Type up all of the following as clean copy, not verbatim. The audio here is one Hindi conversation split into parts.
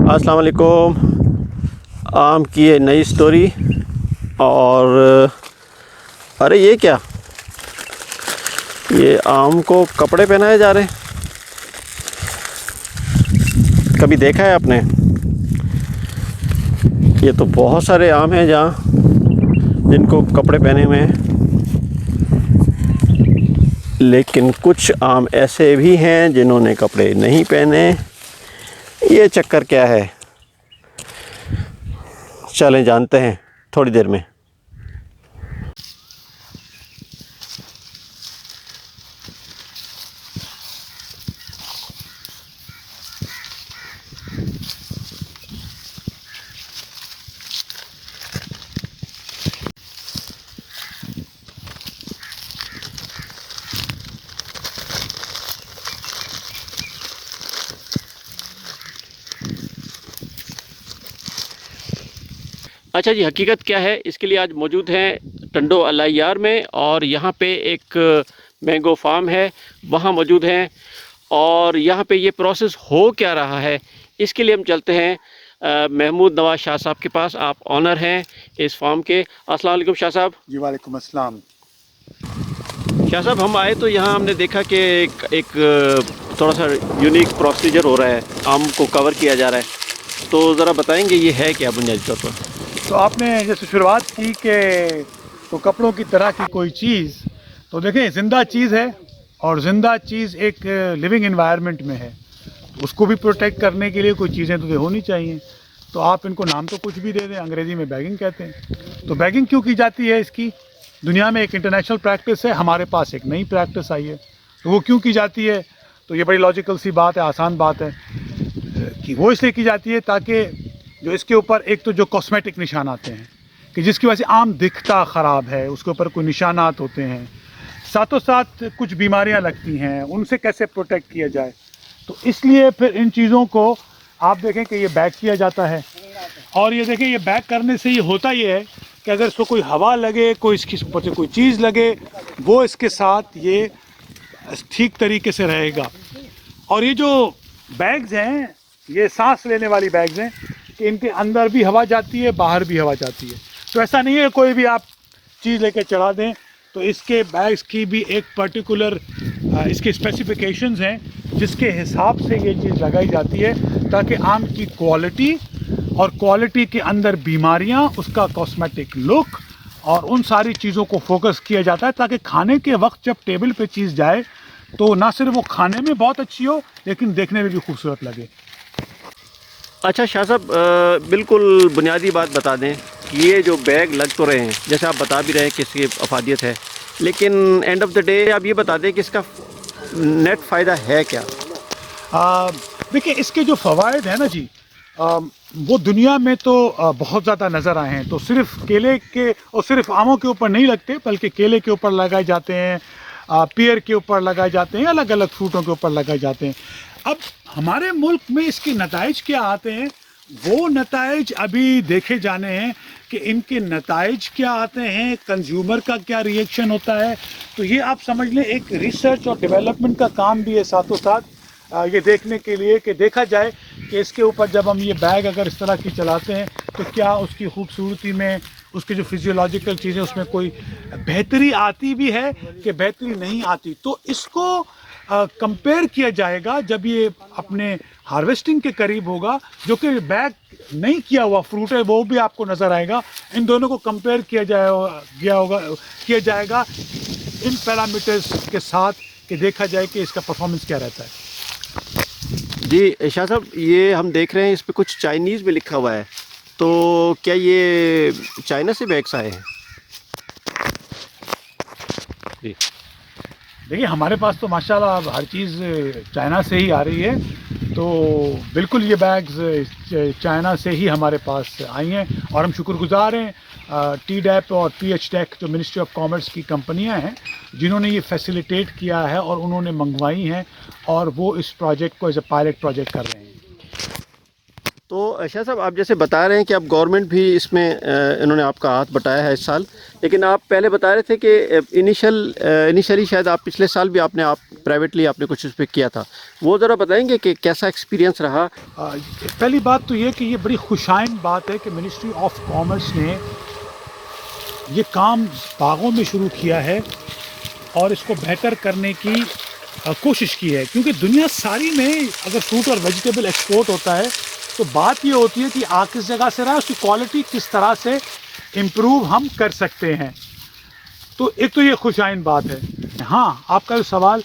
अस्सलाम वालेकुम। आम की ये नई स्टोरी। और अरे ये क्या, ये आम को कपड़े पहनाए जा रहे हैं। कभी देखा है आपने? ये तो बहुत सारे आम हैं जहाँ जिनको कपड़े पहने हुए हैं, लेकिन कुछ आम ऐसे भी हैं जिन्होंने कपड़े नहीं पहने। ये चक्कर क्या है, चलें जानते हैं थोड़ी देर में। अच्छा जी, हकीकत क्या है, इसके लिए आज मौजूद हैं टंडो अलायार में, और यहाँ पे एक मैंगो फार्म है, वहाँ मौजूद हैं। और यहाँ पे ये प्रोसेस हो क्या रहा है, इसके लिए हम चलते हैं महमूद नवाज शाह साहब के पास। आप ऑनर हैं इस फार्म के। अस्सलाम वालेकुम शाह साहब। जी वालेकुम अस्सलाम। शाह साहब, हम आए तो यहाँ हमने देखा कि एक थोड़ा सा यूनिक प्रोसीजर हो रहा है, आम को कवर किया जा रहा है। तो ज़रा बताएंगे ये है क्या बुनियादी तौर पर? तो आपने जैसे शुरुआत की कि तो कपड़ों की तरह की कोई चीज़, तो देखें ज़िंदा चीज़ है और ज़िंदा चीज़ एक लिविंग एनवायरनमेंट में है, उसको भी प्रोटेक्ट करने के लिए कोई चीज़ें तो होनी चाहिए। तो आप इनको नाम तो कुछ भी दे दें, अंग्रेज़ी में बैगिंग कहते हैं। तो बैगिंग क्यों की जाती है, इसकी दुनिया में एक इंटरनेशनल प्रैक्टिस है, हमारे पास एक नई प्रैक्टिस आई है। तो वो क्यों की जाती है, तो ये बड़ी लॉजिकल सी बात है, आसान बात है कि वो इसलिए की जाती है ताकि जो इसके ऊपर एक तो जो कॉस्मेटिक निशान आते हैं कि जिसकी वजह से आम दिखता ख़राब है, उसके ऊपर कोई निशानात होते हैं, साथों साथ कुछ बीमारियां लगती हैं, उनसे कैसे प्रोटेक्ट किया जाए। तो इसलिए फिर इन चीज़ों को आप देखें कि ये बैग किया जाता है। और ये देखें, ये बैग करने से ये होता ये है कि अगर इसको कोई हवा लगे, कोई इसकी ऊपर से कोई चीज़ लगे, वो इसके साथ ये ठीक तरीके से रहेगा। और ये जो बैग्स हैं, ये सांस लेने वाली बैग्स हैं कि इनके अंदर भी हवा जाती है, बाहर भी हवा जाती है। तो ऐसा नहीं है कोई भी आप चीज़ लेके चढ़ा दें, तो इसके बैग्स की भी एक पर्टिकुलर इसके स्पेसिफिकेशंस हैं जिसके हिसाब से ये चीज़ लगाई जाती है, ताकि आम की क्वालिटी और क्वालिटी के अंदर बीमारियां, उसका कॉस्मेटिक लुक और उन सारी चीज़ों को फोकस किया जाता है, ताकि खाने के वक्त जब टेबल पे चीज़ जाए तो ना सिर्फ वो खाने में बहुत अच्छी हो, लेकिन देखने में भी खूबसूरत लगे। अच्छा शाह साहब, बिल्कुल बुनियादी बात बता दें कि ये जो बैग लग तो रहे हैं, जैसे आप बता भी रहे हैं कि इसकी अफादियत है, लेकिन एंड ऑफ द डे आप ये बता दें कि इसका नेट फ़ायदा है क्या? देखिए, इसके जो फ़वाइद हैं ना जी, वो दुनिया में तो बहुत ज़्यादा नज़र आए हैं। तो सिर्फ केले के और सिर्फ आमों के ऊपर नहीं लगते, बल्कि केले के ऊपर लगाए जाते हैं, पेयर के ऊपर लगाए जाते हैं, अलग अलग फ्रूटों के ऊपर लगाए जाते हैं। अब हमारे मुल्क में इसके नताइज क्या आते हैं, वो नताइज अभी देखे जाने हैं कि इनके नताइज क्या आते हैं, कंज्यूमर का क्या रिएक्शन होता है। तो ये आप समझ लें एक रिसर्च और डेवलपमेंट का काम भी है, साथों साथ ये देखने के लिए कि देखा जाए कि इसके ऊपर जब हम ये बैग अगर इस तरह की चलाते हैं तो क्या उसकी खूबसूरती में, उसके जो फिजियोलॉजिकल चीज़ें, उसमें कोई बेहतरी आती भी है कि बेहतरी नहीं आती। तो इसको कंपेयर किया जाएगा जब ये अपने हार्वेस्टिंग के करीब होगा, जो कि बैग नहीं किया हुआ फ्रूट है वो भी आपको नज़र आएगा। इन दोनों को कंपेयर किया जाएगा इन पैरामीटर्स के साथ कि देखा जाए कि इसका परफॉर्मेंस क्या रहता है। जी शाह साहब, ये हम देख रहे हैं इस पर कुछ चाइनीज़ में लिखा हुआ है, तो क्या ये चाइना से बैग्स आए हैं? जी देखिए, हमारे पास तो माशाल्लाह अब हर चीज़ चाइना से ही आ रही है। तो बिल्कुल ये बैग्स चाइना से ही हमारे पास आई हैं और हम शुक्रगुजार हैं TDEP और PHTEC जो मिनिस्ट्री ऑफ कॉमर्स की कंपनियां हैं, जिन्होंने ये फैसिलिटेट किया है और उन्होंने मंगवाई हैं, और वो इस प्रोजेक्ट को एज ए पायलट प्रोजेक्ट कर रहे हैं। तो शाह साहब, आप जैसे बता रहे हैं कि अब गवर्नमेंट भी इसमें इन्होंने आपका हाथ बटाया है इस साल, लेकिन आप पहले बता रहे थे कि इनिशियली शायद आप पिछले साल भी आप प्राइवेटली आपने कुछ इस पर किया था। वो ज़रा बताएंगे कि कैसा एक्सपीरियंस रहा? पहली बात तो ये कि ये बड़ी खुशाइन बात है कि मिनिस्ट्री ऑफ कॉमर्स ने ये काम बागों में शुरू किया है और इसको बेहतर करने की कोशिश की है, क्योंकि दुनिया सारी में अगर फ्रूट और वेजिटेबल एक्सपोर्ट होता है तो बात ये होती है कि आ किस जगह से रहा है, उसकी क्वालिटी किस तरह से इम्प्रूव हम कर सकते हैं। तो एक तो ये खुशाइन बात है। हाँ, आपका जो सवाल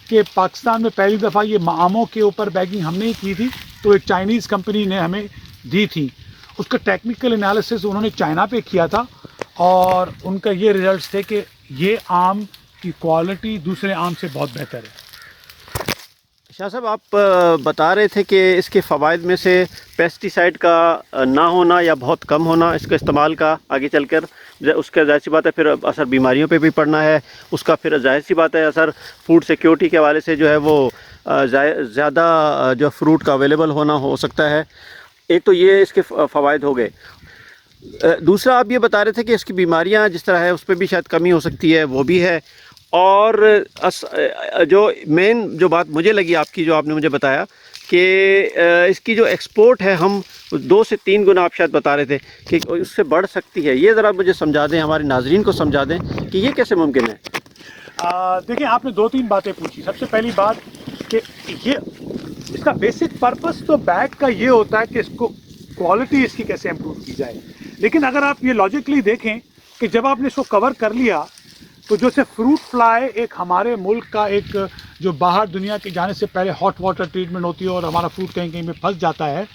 कि पाकिस्तान में पहली दफ़ा ये आमों के ऊपर बैगिंग हमने ही की थी, तो एक चाइनीज़ कंपनी ने हमें दी थी। उसका टेक्निकल एनालिसिस उन्होंने चाइना पे किया था और उनका ये रिजल्ट्स थे कि ये आम की क्वालिटी दूसरे आम से बहुत बेहतर है। शाह साहब, आप बता रहे थे कि इसके फ़वाइद में से पेस्टिसाइड का ना होना या बहुत कम होना इसके इस्तेमाल का आगे चलकर उसका जाहिर सी बात है फिर असर बीमारियों पे भी पड़ना है, उसका फिर जाहिर सी बात है असर फूड सिक्योरिटी के हवाले से जो है वो ज़्यादा जो फ्रूट का अवेलेबल होना हो सकता है। एक तो ये इसके फ़वाइद हो गए। दूसरा आप ये बता रहे थे कि इसकी बीमारियां जिस तरह है उस पर भी शायद कमी हो सकती है, वो भी है। और जो मेन जो बात मुझे लगी आपकी, जो आपने मुझे बताया कि इसकी जो एक्सपोर्ट है हम 2 से 3 गुना आप शायद बता रहे थे कि उससे बढ़ सकती है। ये ज़रा मुझे समझा दें, हमारे नाजरीन को समझा दें कि ये कैसे मुमकिन है। देखिए, आपने 2-3 बातें पूछी। सबसे पहली बात कि ये इसका बेसिक पर्पस तो बैग का ये होता है कि इसको क्वालिटी इसकी कैसे इम्प्रूव की जाए। लेकिन अगर आप ये लॉजिकली देखें कि जब आपने इसको कवर कर लिया तो जैसे फ्रूट फ्लाई एक हमारे मुल्क का एक जो बाहर दुनिया के जाने से पहले हॉट वाटर ट्रीटमेंट होती है और हमारा फ्रूट कहीं कहीं में फंस जाता है,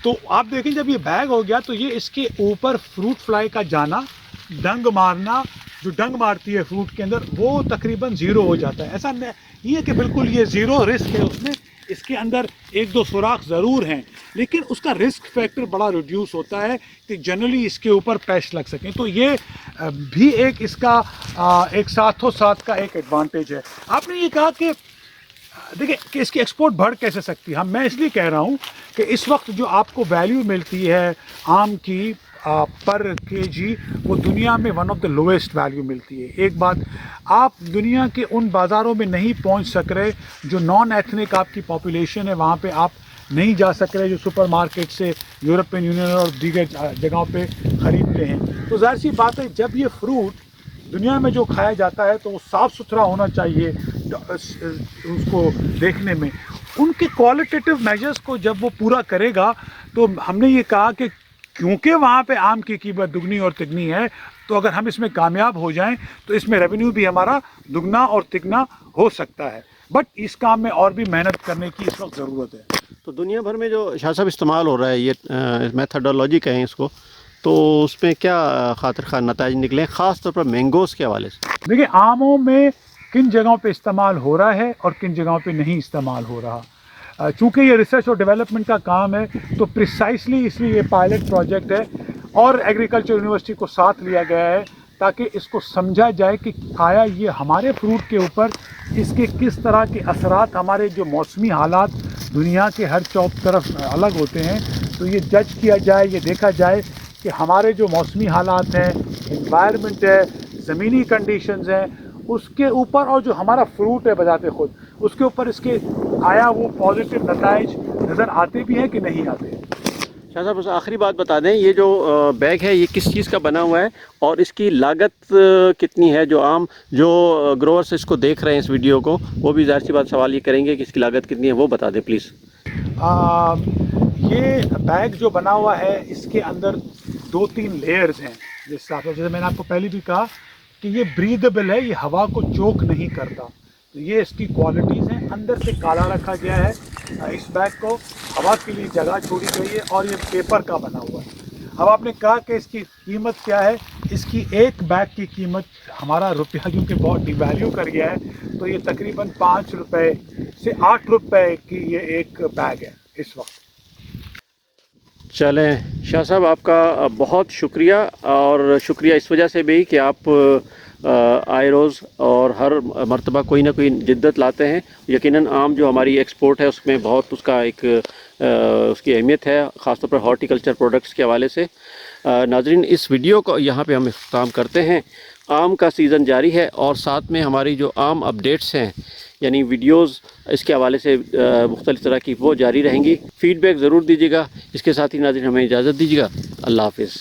तो आप देखें जब ये बैग हो गया तो ये इसके ऊपर फ्रूट फ्लाई का जाना, डंग मारना, जो डंग मारती है फ्रूट के अंदर, वो तकरीबन ज़ीरो हो जाता है। ऐसा नहीं है कि बिल्कुल ये ज़ीरो रिस्क है, उसमें इसके अंदर 1-2 सुराख ज़रूर हैं, लेकिन उसका रिस्क फैक्टर बड़ा रिड्यूस होता है कि जनरली इसके ऊपर पेस्ट लग सकें। तो ये भी एक इसका एक साथों साथ का एक एडवांटेज है। आपने ये कहा कि देखिए कि इसकी एक्सपोर्ट बढ़ कैसे सकती है। मैं इसलिए कह रहा हूँ कि इस वक्त जो आपको वैल्यू मिलती है आम की पर केजी, वो दुनिया में one of the lowest value मिलती है। एक बात, आप दुनिया के उन बाज़ारों में नहीं पहुंच सक रहे जो नॉन एथनिक आपकी पॉपुलेशन है, वहाँ पे आप नहीं जा सक रहे जो सुपरमार्केट से यूरोपियन यूनियन और दीगर जगहों पे ख़रीदते हैं। तो जाहिर सी बात है, जब ये फ्रूट दुनिया में जो खाया जाता है तो वो साफ़ सुथरा होना चाहिए उसको देखने में। उनके क्वालिटेटिव मेजर्स को जब वो पूरा करेगा, तो हमने ये कहा कि क्योंकि वहाँ पे आम की कीमत दुगनी और तिगनी है, तो अगर हम इसमें कामयाब हो जाएं तो इसमें रेवेन्यू भी हमारा दुगना और तिगना हो सकता है। बट इस काम में और भी मेहनत करने की इस वक्त ज़रूरत है। तो दुनिया भर में जो शाह साहब इस्तेमाल हो रहा है ये मेथडोलॉजी कहें इसको, तो उसमें क्या खातिर खा नताइज निकले ख़ास तौर पर मैंगोज़ के हवाले से? देखिए, आमों में किन जगहों पे इस्तेमाल हो रहा है और किन जगहों पे नहीं इस्तेमाल हो रहा। चूँकि ये रिसर्च और डेवलपमेंट का काम है, तो प्रिसाइसली इसलिए ये पायलट प्रोजेक्ट है और एग्रीकल्चर यूनिवर्सिटी को साथ लिया गया है ताकि इसको समझा जाए कि आया ये हमारे फ्रूट के ऊपर इसके किस तरह के असरात, हमारे जो मौसमी हालात दुनिया के हर चौक तरफ अलग होते हैं, तो ये जज किया जाए, ये देखा जाए कि हमारे जो मौसमी हालात हैं, एनवायरनमेंट है, ज़मीनी कंडीशंस हैं, उसके ऊपर और जो हमारा फ्रूट है बजाते खुद, उसके ऊपर इसके आया वो पॉजिटिव नताइज नज़र आते भी हैं कि नहीं आते। शाह साहब, बस आखिरी बात बता दें, ये जो बैग है ये किस चीज़ का बना हुआ है और इसकी लागत कितनी है? जो ग्रोअर्स इसको देख रहे हैं इस वीडियो को, वो भी ज़ाहिर सी बात सवाल ये करेंगे कि इसकी लागत कितनी है, वो बता दें प्लीज़। ये बैग जो बना हुआ है इसके अंदर 2-3 लेयर्स हैं। जैसे मैंने आपको पहले भी कहा कि ये ब्रीदेबल है, ये हवा को चोक नहीं करता। तो ये इसकी क्वालिटीज़ हैं। अंदर से काला रखा गया है, इस बैग को हवा के लिए जगह छोड़ी गई है और ये पेपर का बना हुआ है। अब आपने कहा कि इसकी कीमत क्या है, इसकी एक बैग की कीमत हमारा रुपया क्योंकि बहुत डिवैल्यू कर गया है, तो ये तकरीबन 5 रुपये से 8 रुपये की ये एक बैग है इस वक्त। चलें शाह साहब, आपका बहुत शुक्रिया, और शुक्रिया इस वजह से भी कि आप आए रोज़ और हर मर्तबा कोई ना कोई जिद्दत लाते हैं। यकीनन आम जो हमारी एक्सपोर्ट है उसमें बहुत उसका एक उसकी अहमियत है, ख़ासतौर पर हॉर्टिकल्चर प्रोडक्ट्स के हवाले से। नाजरीन, इस वीडियो को यहाँ पे हम इख्तिताम करते हैं। आम का सीज़न जारी है और साथ में हमारी जो आम अपडेट्स हैं यानी वीडियोस इसके हवाले से मुख्तलिफ़ तरह की वो जारी रहेंगी। फ़ीडबैक ज़रूर दीजिएगा। इसके साथ ही नाज़रीन हमें इजाज़त दीजिएगा। अल्लाह हाफ़िज़।